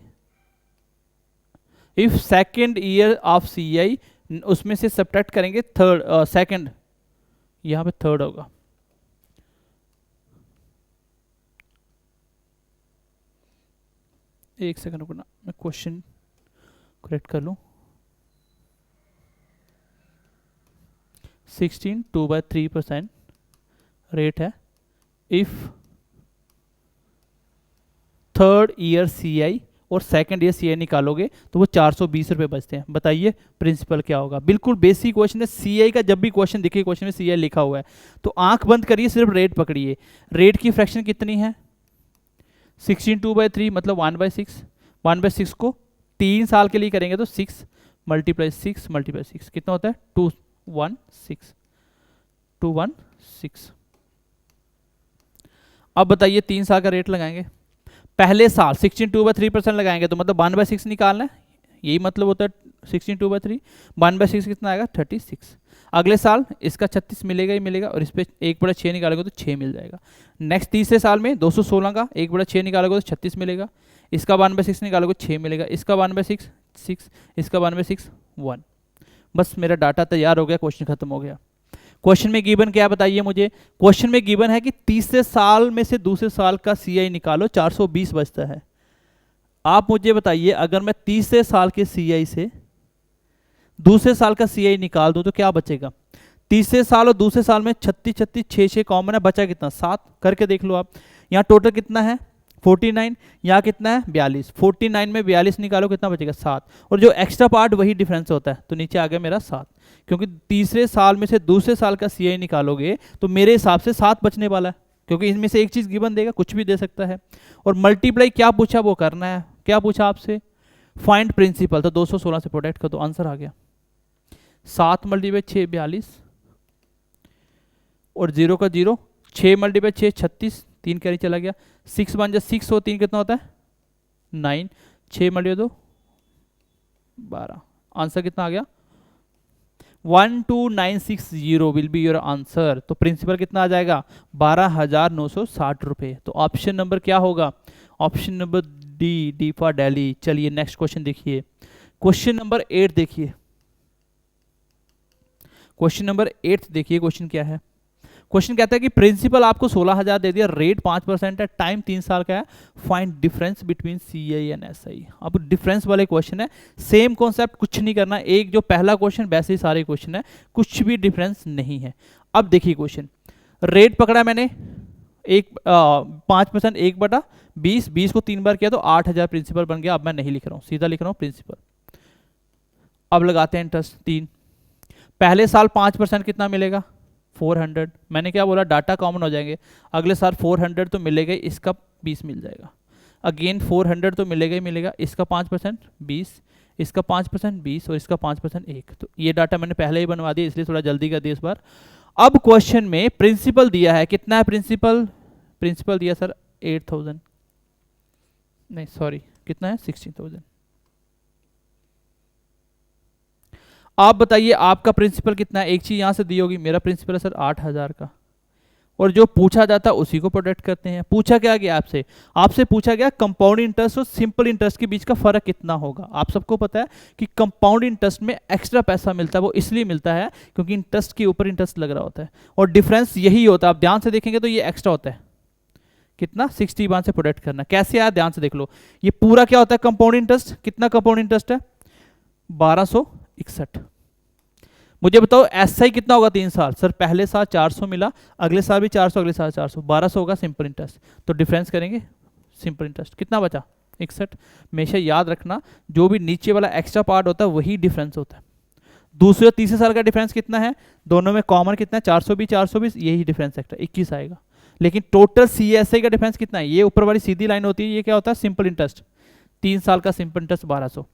if second year of CI, उसमें से सब्ट्रैक्ट करेंगे थर्ड सेकेंड, यहां पे थर्ड होगा, एक सेकंड रुकना मैं क्वेश्चन करेक्ट कर लूं। 16 2/3% रेट है, इफ थर्ड ईयर सीआई और सेकंड ईयर सीआई निकालोगे तो वो 420 रुपये बचते हैं। बताइए प्रिंसिपल क्या होगा, बिल्कुल बेसिक क्वेश्चन है। सीआई का जब भी क्वेश्चन दिखे, क्वेश्चन में सीआई लिखा हुआ है तो आंख बंद करिए, सिर्फ रेट पकड़िए। रेट की फ्रैक्शन कितनी है 16 2/3 मतलब 1/6, 1/6 को 3 साल के लिए करेंगे तो 6 × 6 कितना होता है 216। अब बताइए 3 साल का रेट लगाएंगे, पहले साल 16 2/3% लगाएंगे तो मतलब 1/6 निकालना है, यही मतलब होता है 16 2/3, 1/6 कितना आएगा 36। अगले साल इसका 36 मिलेगा ही मिलेगा, और इस पर 1/6 निकालोगे तो 6 मिल जाएगा। नेक्स्ट तीसरे साल में 216 का 1/6 निकालोगे तो 36 मिलेगा, इसका 1/6 निकालोगे 6 मिलेगा, इसका 1/6 6, इसका 1/6 1। बस मेरा डाटा तैयार हो गया, क्वेश्चन खत्म हो गया। क्वेश्चन में गिवन क्या बताइए मुझे, क्वेश्चन में गिवन है कि तीसरे साल में से दूसरे साल का सीआई निकालो, 420 बचता है। आप मुझे बताइए अगर मैं तीसरे साल के सीआई से दूसरे साल का सीआई निकाल दूं तो क्या बचेगा। तीसरे साल और दूसरे साल में 36 36 6 6 कॉमन है, बचा कितना 7, करके देख लो आप। यहाँ टोटल कितना है 49, यहाँ कितना है 42, 49 में 42 निकालो कितना बचेगा 7, और जो एक्स्ट्रा पार्ट वही डिफरेंस होता है, तो नीचे आ गया मेरा 7, क्योंकि तीसरे साल में से दूसरे साल का सीआई निकालोगे तो मेरे हिसाब से 7 बचने वाला है, क्योंकि इसमें से एक चीज गिवन देगा, कुछ भी दे सकता है। और मल्टीप्लाई क्या पूछा वो करना है, क्या पूछा आपसे, फाइंड प्रिंसिपल, तो 216 से प्रोडक्ट कर दो, आंसर आ गया। 7 मल्टीप्लाई 6 42, और 0 का 0, 6 मल्टीप्लाई 6 36, 3 कैरी चला गया, 6 बन जाए 6 और 3 कितना होता है 9, 6 मल्टीप्लाई 2 12, आंसर कितना आ गया 12960 विल बी योर आंसर। तो प्रिंसिपल कितना आ जाएगा 12,960 रुपए। तो ऑप्शन नंबर क्या होगा, option number D, D for Delhi. चलिए नेक्स्ट क्वेश्चन देखिए, क्वेश्चन नंबर 8 देखिए, क्वेश्चन नंबर 8 देखिए, क्वेश्चन क्या है, क्वेश्चन कहता है कि प्रिंसिपल आपको 16,000 दे दिया, रेट 5% है, टाइम 3 साल का है, find difference between CI and SI. अब डिफरेंस वाले क्वेश्चन है, सेम कॉन्सेप्ट, कुछ नहीं करना, एक जो पहला क्वेश्चन वैसे ही सारे क्वेश्चन है, कुछ भी डिफरेंस नहीं है। अब देखिए क्वेश्चन, रेट पकड़ा मैंने 5%, 1/20, 20 को 3 बार किया तो 8,000 प्रिंसिपल बन गया। अब मैं नहीं लिख रहा हूँ, सीधा लिख रहा हूँ प्रिंसिपल। अब लगाते हैं इंटरेस्ट 3, पहले साल 5% कितना मिलेगा 400, मैंने क्या बोला डाटा कॉमन हो जाएंगे, अगले साल 400 तो मिलेगा, इसका 20 मिल जाएगा, अगेन 400 तो मिलेगा ही मिलेगा, इसका 5% 20, इसका 5% 20, और इसका 5% 1। तो ये डाटा मैंने पहले ही बनवा दिया, इसलिए थोड़ा जल्दी कर दिया इस बार। अब क्वेश्चन में प्रिंसिपल दिया है, कितना है प्रिंसिपल, प्रिंसिपल दिया सर 8,000, नहीं सॉरी कितना है 16,000। आप बताइए आपका प्रिंसिपल कितना है, एक चीज यहां से दी होगी, मेरा प्रिंसिपल है सर 8,000 का, और जो पूछा जाता है उसी को प्रोडक्ट करते हैं। पूछा क्या गया आपसे, आपसे पूछा गया कंपाउंड इंटरेस्ट और सिंपल इंटरेस्ट के बीच का फर्क कितना होगा। आप सबको पता है कि कंपाउंड इंटरेस्ट में एक्स्ट्रा पैसा मिलता है, वो इसलिए मिलता है क्योंकि इंटरेस्ट के ऊपर इंटरेस्ट लग रहा होता है, और डिफरेंस यही होता है। आप ध्यान से देखेंगे तो ये एक्स्ट्रा होता है, कितना 61 से प्रोडक्ट करना, कैसे आया ध्यान से देख लो। ये पूरा क्या होता है कंपाउंड इंटरेस्ट, कितना कंपाउंड इंटरेस्ट है 1261। मुझे बताओ एसआई कितना होगा 3 साल, सर पहले साल 400 मिला, अगले साल भी 400, अगले साल 400, 1200 होगा सिंपल इंटरेस्ट। तो डिफरेंस करेंगे सिंपल इंटरेस्ट, कितना बचा 61। हमेशा याद रखना जो भी नीचे वाला एक्स्ट्रा पार्ट होता है वही डिफरेंस होता है। दूसरे और तीसरे साल का डिफरेंस कितना है, दोनों में कॉमन कितना है 420, यही डिफरेंस एक्स्ट्रा 21 आएगा। लेकिन टोटल सीएसआई का डिफरेंस कितना है, ये ऊपर वाली सीधी लाइन होती है, ये क्या होता है सिंपल इंटरेस्ट, 3 साल का simple interest 1200,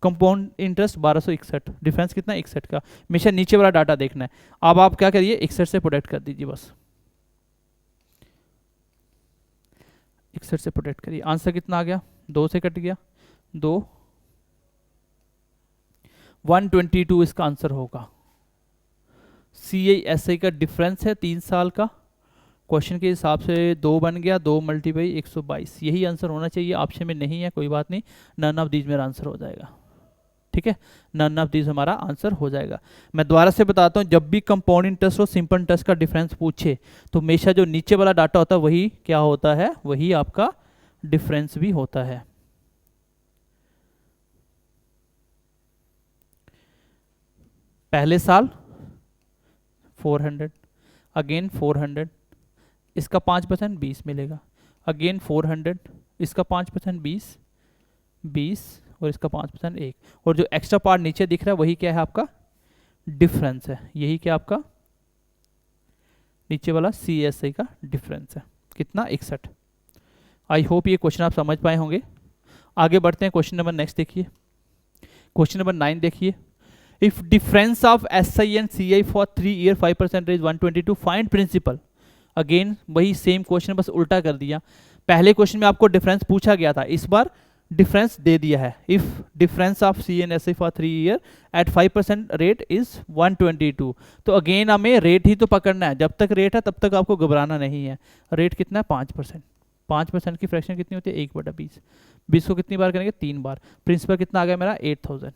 compound interest 1261, difference कितना 61 का। हमेशा नीचे वाला डाटा देखना है। अब आप क्या करिए 61 से प्रोडक्ट कर दीजिए, बस 61 से प्रोडक्ट करिए, आंसर कितना आ गया 2 से कट गया 2, 122 इसका आंसर होगा। CISI का डिफरेंस है 3 साल का, क्वेश्चन के हिसाब से 2 बन गया, 2 मल्टीप्लाई 122, यही आंसर होना चाहिए। ऑप्शन में नहीं है कोई बात नहीं, नन ऑफ दीज मेरा आंसर हो जाएगा, ठीक है, नन ऑफ दीज हमारा आंसर हो जाएगा। मैं दोबारा से बताता हूँ, जब भी कंपाउंड इंटरेस्ट और सिंपल इंटरेस्ट का डिफरेंस पूछे तो हमेशा जो नीचे वाला डाटा होता है वही क्या होता है, वही आपका डिफरेंस भी होता है। पहले साल 400, अगेन 400, इसका 5% 20 मिलेगा, अगेन 400, इसका 5% 20, और इसका 5% 1, और जो एक्स्ट्रा पार्ट नीचे दिख रहा है वही क्या है आपका डिफरेंस है, यही क्या आपका नीचे वाला CSI का डिफरेंस है, कितना 61। आई होप ये क्वेश्चन आप समझ पाए होंगे। आगे बढ़ते हैं, क्वेश्चन नंबर नेक्स्ट देखिए, क्वेश्चन नंबर 9 देखिए, if difference of SI and CI for 3 year 5% is 122, find principal. Again वही सेम क्वेश्चन, बस उल्टा कर दिया। पहले क्वेश्चन में आपको डिफरेंस पूछा गया था, इस बार डिफरेंस दे दिया है। If difference of CI and SI for 3 year at 5% rate is 122, तो अगेन हमें रेट ही तो पकड़ना है, जब तक रेट है तब तक आपको घबराना नहीं है। रेट कितना है 5%, 5% की फ्रैक्शन कितनी होती है 1/20, 20 को कितनी बार करेंगे 3 बार। प्रिंसिपल कितना आ गया मेरा 8000।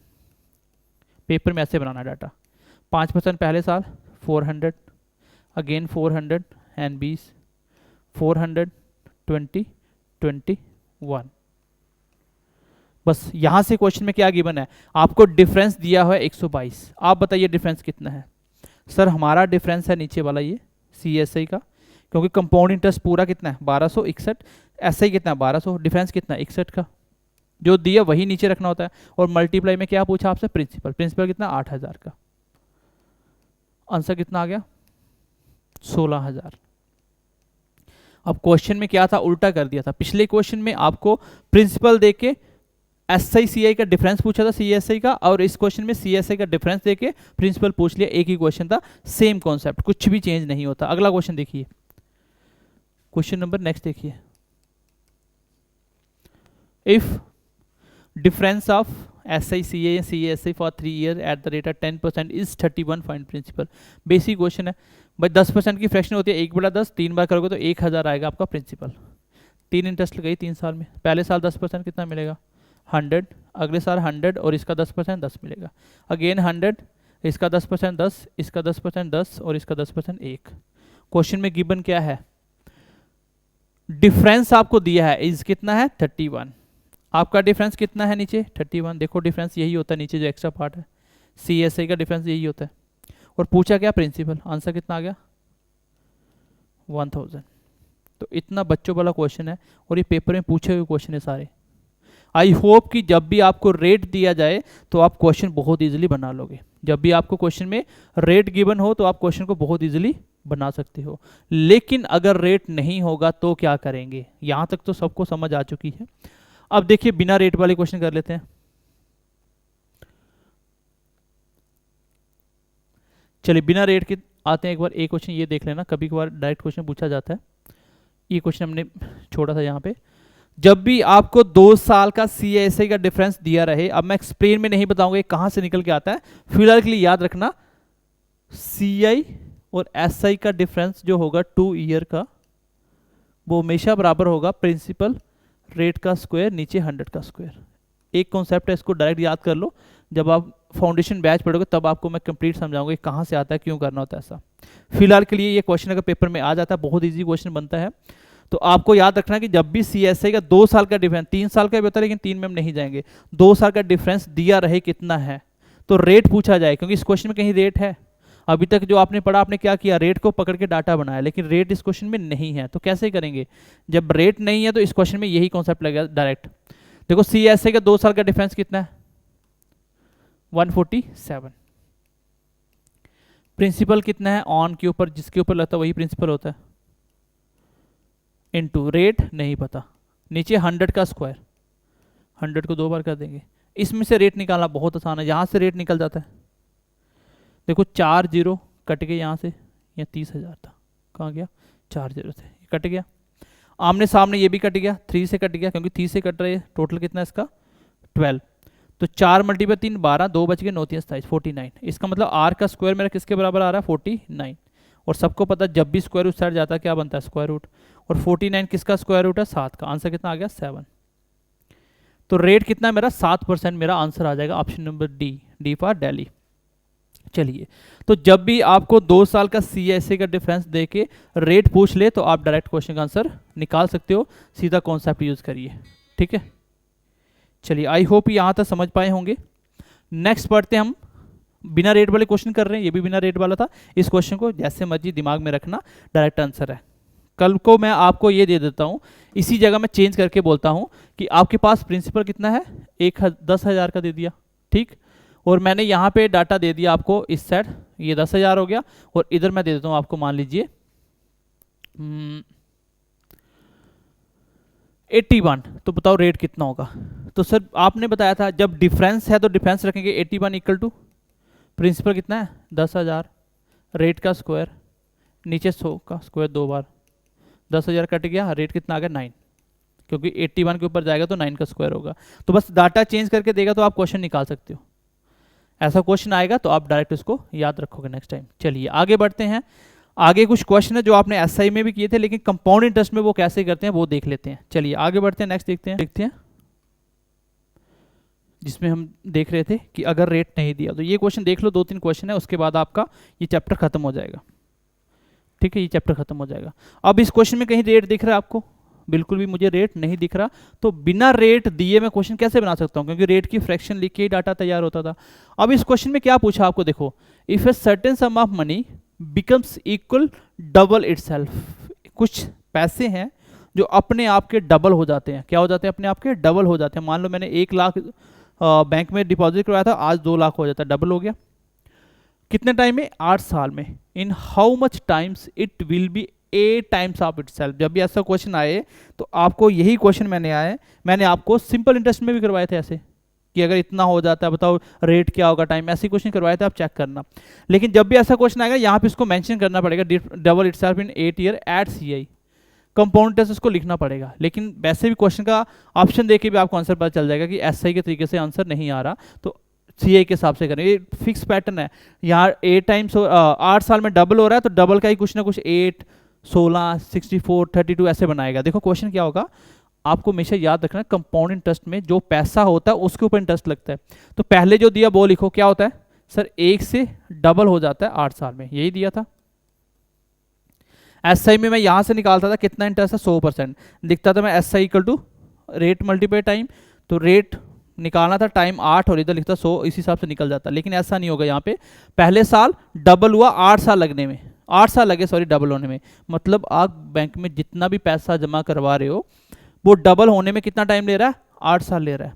पेपर में ऐसे बनाना डाटा, 5% पहले साल 400, अगेन 400 एंड 20, 400 20 21। बस यहां से क्वेश्चन में क्या गिवन है, आपको डिफरेंस दिया हुआ है 122। आप बताइए डिफरेंस कितना है, सर हमारा डिफरेंस है नीचे वाला ये CSI का, क्योंकि कंपाउंड इंटरेस्ट पूरा कितना है 1261, SI कितना 1200, डिफरेंस कितना 61 का, जो दिया वही नीचे रखना होता है, और मल्टीप्लाई में क्या पूछा आपसे, प्रिंसिपल, प्रिंसिपल कितना 8000 का, आंसर कितना आ गया 16000। अब क्वेश्चन में क्या था, उल्टा कर दिया था। पिछले क्वेश्चन में आपको प्रिंसिपल देके SI CI का डिफरेंस पूछा था CSI का, और इस क्वेश्चन में CSI का डिफरेंस देके प्रिंसिपल पूछ लिया, एक ही क्वेश्चन था, सेम कॉन्सेप्ट, कुछ भी चेंज नहीं होता। अगला क्वेश्चन देखिए, क्वेश्चन नंबर नेक्स्ट देखिए, if difference of SI CA and CSI for 3 years at the rate of 10% is 31, find principal। Basic question है भाई, 10% की फ्रैक्शन होती है 1/10, 3 बार करोगे तो 1000 आएगा आपका प्रिंसिपल। 3 इंटरेस्ट लगाई 3 साल में, पहले साल 10% कितना मिलेगा 100, अगले साल 100 और इसका 10% 10 मिलेगा, अगेन 100, इसका 10% 10, इसका 10% 10 और इसका 10% 1। क्वेश्चन में गिवन क्या है, डिफरेंस आपको दिया है इज कितना है 31, आपका डिफरेंस कितना है नीचे 31, देखो डिफरेंस यही होता है नीचे जो एक्स्ट्रा पार्ट है, CSI का डिफरेंस यही होता है, और पूछा क्या प्रिंसिपल, आंसर कितना आ गया 1000। तो इतना बच्चों वाला क्वेश्चन है, और ये पेपर में पूछे हुए क्वेश्चन है सारे। आई होप कि जब भी आपको रेट दिया जाए तो आप क्वेश्चन बहुत इजीली बना लोगे, जब भी आपको क्वेश्चन में रेट गिवन हो तो आप क्वेश्चन को बहुत इजीली बना सकते हो। लेकिन अगर रेट नहीं होगा तो क्या करेंगे, यहां तक तो सबको समझ आ चुकी है। अब देखिए बिना रेट वाले क्वेश्चन कर लेते हैं। चलिए बिना रेट के आते हैं, एक बार एक क्वेश्चन ये देख लेना, कभी कभार डायरेक्ट क्वेश्चन पूछा जाता है, ये क्वेश्चन हमने छोड़ा था यहाँ पे। जब भी आपको 2 साल का CSI का डिफरेंस दिया रहे, अब मैं एक्सप्लेन में नहीं बताऊंगा ये कहां से निकल के आता है, फिलहाल के लिए याद रखना CI और SI का डिफरेंस जो होगा 2 ईयर का, वो हमेशा बराबर होगा प्रिंसिपल रेट का स्क्वायर नीचे 100 का स्क्वायर। एक कॉन्सेप्ट है, इसको डायरेक्ट याद कर लो, जब आप फाउंडेशन बैच पढ़ोगे तब आपको मैं कंप्लीट समझाऊंगा कहाँ से आता है, क्यों करना होता है ऐसा। फिलहाल के लिए ये क्वेश्चन अगर पेपर में आ जाता है, बहुत इजी क्वेश्चन बनता है, तो आपको याद रखना कि जब भी CSI का 2 साल का डिफरेंस, 3 साल का भी होता है लेकिन 3 में हम नहीं जाएंगे, 2 साल का डिफरेंस दिया रहे कितना है तो रेट पूछा जाए, क्योंकि इस क्वेश्चन में कहीं रेट है। अभी तक जो आपने पढ़ा, आपने क्या किया, रेट को पकड़ के डाटा बनाया, लेकिन रेट इस क्वेश्चन में नहीं है, तो कैसे करेंगे, जब रेट नहीं है तो इस क्वेश्चन में यही कॉन्सेप्ट लगेगा डायरेक्ट। देखो CSI का 2 साल का डिफरेंस कितना है 147, प्रिंसिपल कितना है ऑन के ऊपर, जिसके ऊपर लगता है वही प्रिंसिपल होता है, इनटू रेट नहीं पता, नीचे 100 का स्क्वायर, 100 को 2 बार कर देंगे। इसमें से रेट निकालना बहुत आसान है, यहां से रेट निकल जाता है, देखो 4 0 कट गए यहाँ से, यहाँ 30,000 था, कहाँ गया 4 0 थे, कट गया, आमने सामने ये भी कट गया, 3 से कट गया, क्योंकि 3 से कट रहे, टोटल कितना इसका 12, तो 4 × 3 12, 2 बच गए 9 3 27 49। इसका मतलब R का स्क्वायर मेरा किसके बराबर आ रहा है 49, और सबको पता जब भी स्क्वायर रूट साइड जाता है क्या बनता है स्क्वायर रूट, और 49 किसका स्क्वायर रूट है 7 का, आंसर कितना आ गया 7। तो रेट कितना मेरा 7%, मेरा आंसर आ जाएगा option number D for Delhi. चलिए, तो जब भी आपको 2 साल का CSI का डिफरेंस देके रेट पूछ ले तो आप डायरेक्ट क्वेश्चन का आंसर निकाल सकते हो, सीधा कॉन्सेप्ट यूज करिए, ठीक है। चलिए, आई होप यहां तक समझ पाए होंगे। नेक्स्ट पढ़ते हैं हम, बिना रेट वाले क्वेश्चन कर रहे हैं, ये भी बिना रेट वाला था। इस क्वेश्चन को जैसे मर्जी दिमाग में रखना, डायरेक्ट आंसर है। कल को मैं आपको ये दे देता हूँ, इसी जगह मैं चेंज करके बोलता हूँ कि आपके पास प्रिंसिपल कितना है 10,000 का दे दिया, ठीक, और मैंने यहाँ पे डाटा दे दिया आपको इस साइड, ये 10,000 हो गया, और इधर मैं दे देता हूँ आपको मान लीजिए 81, तो बताओ रेट कितना होगा। तो सर आपने बताया था जब डिफरेंस है तो डिफरेंस रखेंगे 81 इक्वल टू प्रिंसिपल कितना है 10,000, रेट का स्क्वायर नीचे 100 का स्क्वायर 2 बार, 10,000 कट गया, रेट कितना आ गया 9, क्योंकि 81 के ऊपर जाएगा तो 9 का स्क्वायर होगा। तो बस डाटा चेंज करके देगा तो आप क्वेश्चन निकाल सकते हो, ऐसा क्वेश्चन आएगा तो आप डायरेक्ट उसको याद रखोगे नेक्स्ट टाइम। चलिए आगे बढ़ते हैं, आगे कुछ क्वेश्चन है जो आपने एसआई में भी किए थे, लेकिन कंपाउंड इंटरेस्ट में वो कैसे करते हैं वो देख लेते हैं। चलिए आगे बढ़ते हैं, नेक्स्ट देखते हैं जिसमें हम देख रहे थे कि अगर रेट नहीं दिया तो ये क्वेश्चन देख लो, 2-3 क्वेश्चन है, उसके बाद आपका ये चैप्टर खत्म हो जाएगा, ठीक है, ये चैप्टर खत्म हो जाएगा। अब इस क्वेश्चन में कहीं रेट दिख रहा है आपको? बिल्कुल भी मुझे रेट नहीं दिख रहा, तो बिना रेट दिए मैं क्वेश्चन कैसे बना सकता हूं, क्योंकि रेट की फ्रैक्शन लिख के ही डाटा तैयार होता था। अब इस क्वेश्चन में क्या पूछा आपको, देखो, if a certain some of money becomes equal double itself, कुछ पैसे हैं जो अपने आप के डबल हो जाते हैं। क्या हो जाते हैं? अपने आप के डबल हो जाते हैं। मान लो मैंने 1 लाख बैंक में डिपॉजिट करवाया था, आज 2 लाख हो जाता है, डबल हो गया। कितने टाइम में? 8 साल में। In how much times it will be 8 times of itself. जब भी ऐसा क्वेश्चन आए तो आपको यही क्वेश्चन मैंने आपको सिंपल इंटरेस्ट में भी करवाए थे ऐसे, कि अगर इतना हो जाता है बताओ रेट क्या होगा टाइम, ऐसे क्वेश्चन करवाए थे, आप चेक करना। लेकिन जब भी ऐसा क्वेश्चन आएगा यहाँ पे इसको मेंशन करना पड़ेगा, double itself in 8 year at CI, compound interest उसको लिखना पड़ेगा। लेकिन वैसे भी क्वेश्चन का ऑप्शन देके भी आपको आंसर पता चल जाएगा कि एसआई के तरीके से आंसर नहीं आ रहा, तो सीआई के हिसाब से करें। ये फिक्स पैटर्न है। यहाँ 8 टाइम्स 8 साल में डबल हो रहा है तो डबल का ही कुछ ना कुछ 8, 16, 64, 32 ऐसे बनाएगा। देखो क्वेश्चन क्या होगा, आपको हमेशा याद रखना, कंपाउंड इंटरेस्ट में जो पैसा होता है उसके ऊपर इंटरेस्ट लगता है। तो पहले जो दिया वो लिखो, क्या होता है सर? 1 से डबल हो जाता है 8 साल में, यही दिया था। एसआई में मैं यहां से निकालता था कितना इंटरेस्ट है, 100%। लिखता था मैं SI equal to rate multiply time, तो रेट निकालना था टाइम 8 और इधर लिखता 100, इस हिसाब से निकल जाता। लेकिन ऐसा नहीं होगा, यहाँ पे पहले साल डबल हुआ 8 साल लगने में, 8 साल लगे सॉरी डबल होने में। मतलब आप बैंक में जितना भी पैसा जमा करवा रहे हो वो डबल होने में कितना टाइम ले रहा है? 8 साल ले रहा है।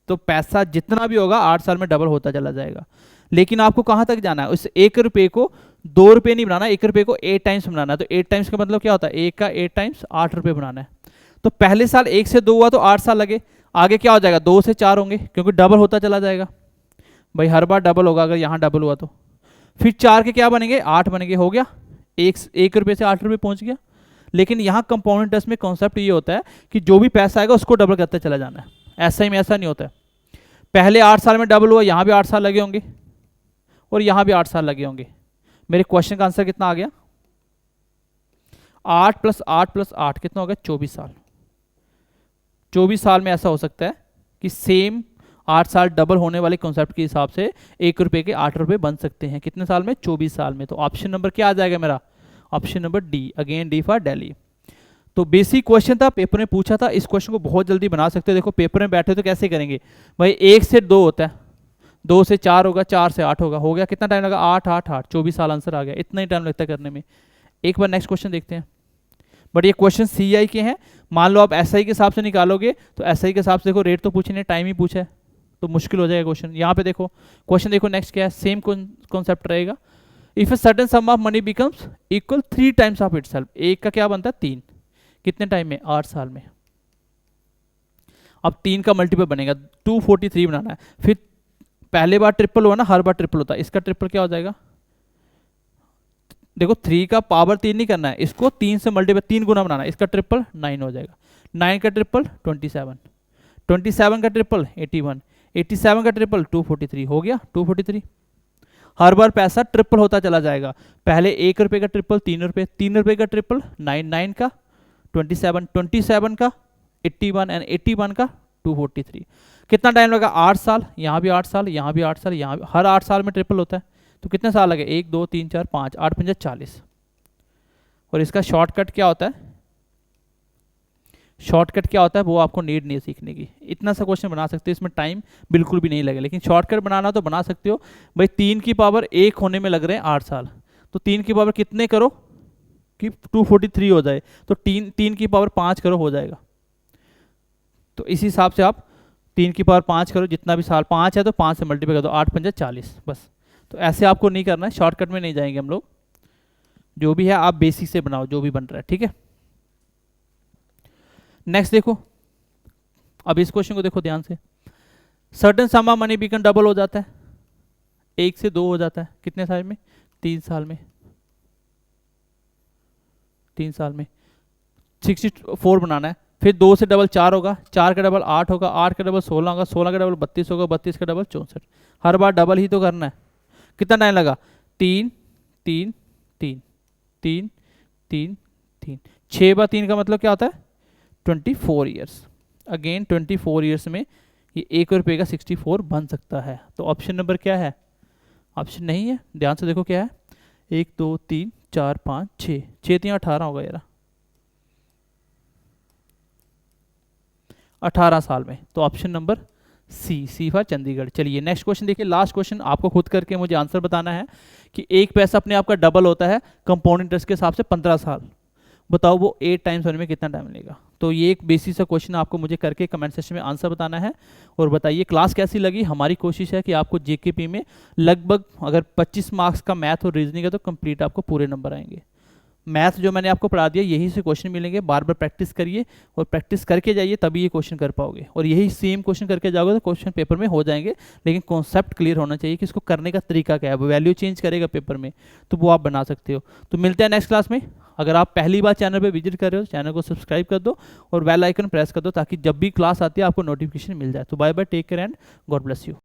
तो पैसा जितना भी होगा 8 साल में डबल होता चला जाएगा। लेकिन आपको कहाँ तक जाना है? उस 1 रुपये को 2 रुपये नहीं बनाना, 1 रुपये को 8 टाइम्स बनाना है। तो 8 टाइम्स का मतलब क्या होता है? 1 का 8 टाइम्स 8 रुपये बनाना है। तो पहले साल 1 से 2 हुआ तो 8 साल लगे, आगे क्या हो जाएगा? 2 से 4 होंगे, क्योंकि डबल होता चला जाएगा भाई, हर बार डबल होगा अगर यहाँ डबल हुआ तो। फिर 4 के क्या बनेंगे? 8 बनेंगे, हो गया। 1 रुपये से 8 रुपये पहुंच गया। लेकिन यहाँ कंपाउंड इंटरेस्ट में कॉन्सेप्ट ये होता है कि जो भी पैसा आएगा उसको डबल करते चला जाना है। एसआई में ऐसा नहीं होता है। पहले 8 साल में डबल हुआ, यहाँ भी 8 साल लगे होंगे और यहाँ भी 8 साल लगे होंगे। मेरे क्वेश्चन का आंसर कितना आ गया? 8 + 8 + 8 कितना हो गया? 24 साल। 24 साल में ऐसा हो सकता है कि सेम 8 साल डबल होने वाले कॉन्सेप्ट के हिसाब से 1 रुपये के 8 रुपये बन सकते हैं। कितने साल में? 24 साल में। तो ऑप्शन नंबर क्या आ जाएगा मेरा? Option number D, again D for Delhi. तो बेसिक क्वेश्चन था, पेपर में पूछा था। इस क्वेश्चन को बहुत जल्दी बना सकते हो। देखो पेपर में बैठे तो कैसे करेंगे भाई? 1 से 2 होता है, 2 से 4 होगा, 4 से 8 होगा, हो गया। कितना टाइम लगा? 8 8 8, 24 साल आंसर आ गया। इतना ही टाइम लगता है करने में। एक बार नेक्स्ट क्वेश्चन देखते हैं। बट ये क्वेश्चन सीआई के हैं। मान लो आप एसआई के हिसाब से निकालोगे तो एसआई के हिसाब से देखो रेट तो पूछे नहीं, टाइम ही पूछा है, तो मुश्किल हो जाएगा क्वेश्चन। यहाँ पे देखो क्वेश्चन, देखो नेक्स्ट क्या है, सेम कॉन्सेप्ट रहेगा। If a certain some of money becomes equal 3 times of itself, एक का क्या बनता है? 3। कितने टाइम में? 8 साल में। अब 3 का मल्टीपल बनेगा, 243 बनाना है। फिर पहले बार ट्रिपल हुआ ना, हर बार ट्रिपल होता है, इसका ट्रिपल क्या हो जाएगा? देखो 3 का पावर 3 नहीं करना है, इसको 3 से मल्टीपल 3 गुना बनाना है, इसका ट्रिपल 9 हो जाएगा। 9 का ट्रिपल 27, 27 का ट्रिपल 81, 87 का ट्रिपल 243, हो गया 243। हर बार पैसा ट्रिपल होता चला जाएगा। पहले 1 रुपये का ट्रिपल 3 रुपये, 3 रुपये का ट्रिपल 9, 9 का 27, 27 का 81 एंड 81 का 243। कितना टाइम लगा? 8 साल। यहाँ भी 8 साल, यहाँ भी 8 साल, यहाँ भी, हर 8 साल में ट्रिपल होता है। तो कितने साल लगे? 1 2 3 4 5 8 5 40। और इसका शॉर्टकट क्या होता है? शॉर्टकट क्या होता है वो आपको नीड नहीं है सीखने की। इतना सा क्वेश्चन बना सकते हो, इसमें टाइम बिल्कुल भी नहीं लगे। लेकिन शॉर्टकट बनाना तो बना सकते हो भाई। 3 की पावर 1 होने में लग रहे हैं 8 साल, तो 3 की पावर कितने करो कि 243 हो जाए, तो 3 की पावर 5 करो, हो जाएगा। तो इसी हिसाब से आप 3 की पावर 5 करो, जितना भी साल 5 है तो 5 से मल्टीप्लाई कर दो, 8 5 40 बस। तो ऐसे आपको नहीं करना है, शॉर्टकट में नहीं जाएंगे हम लोग। जो भी है आप बेसिक से बनाओ, जो भी बन रहा है, ठीक है। नेक्स्ट देखो, अब इस क्वेश्चन को देखो ध्यान से। Certain some of money become double हो जाता है, 1 से 2 हो जाता है, कितने साल में? 3 साल में। 3 साल में 64 बनाना है। फिर 2 से डबल 4 होगा, 4 का डबल 8 होगा, 8 का डबल 16 होगा, 16 का डबल 32 होगा, 32 का डबल 64। हर बार डबल ही तो करना है। कितना टाइम लगा? 3 3 3 3 3 3, 6 बार 3 का मतलब क्या होता है? 24 ईयर्स। अगेन 24 ईयर्स में ये 1 रुपये का 64 बन सकता है। तो ऑप्शन नंबर क्या है? ऑप्शन नहीं है, ध्यान से देखो क्या है। 1 2 3 4 5 6, 6 3 18 होगा यार, 18 साल में। तो option number C for Chandigarh. चलिए नेक्स्ट क्वेश्चन देखिए, लास्ट क्वेश्चन। आपको खुद करके मुझे आंसर बताना है कि एक पैसा अपने आप का डबल होता है कंपाउंड इंटरेस्ट के हिसाब से 15 साल। बताओ वो 8 टाइम्स होने में कितना टाइम लगेगा। तो ये एक बेसिक सा क्वेश्चन आपको मुझे करके कमेंट सेक्शन में आंसर बताना है। और बताइए क्लास कैसी लगी। हमारी कोशिश है कि आपको जेकेपी में लगभग अगर 25 मार्क्स का मैथ और रीजनिंग है तो कंप्लीट आपको पूरे नंबर आएंगे। मैथ जो मैंने आपको पढ़ा दिया यही से क्वेश्चन मिलेंगे, बार बार प्रैक्टिस करिए और प्रैक्टिस करके जाइए, तभी ये क्वेश्चन कर पाओगे। और यही सेम क्वेश्चन करके जाओगे तो क्वेश्चन पेपर में हो जाएंगे, लेकिन कॉन्सेप्ट क्लियर होना चाहिए कि इसको करने का तरीका क्या है। वो वैल्यू चेंज करेगा पेपर में तो वो आप बना सकते हो। तो मिलते हैं नेक्स्ट क्लास में। अगर आप पहली बार चैनल पर विजिट कर रहे हो चैनल को सब्सक्राइब कर दो और बेल आइकन प्रेस कर दो ताकि जब भी क्लास आती है आपको नोटिफिकेशन मिल जाए। तो bye bye, take care and God bless you.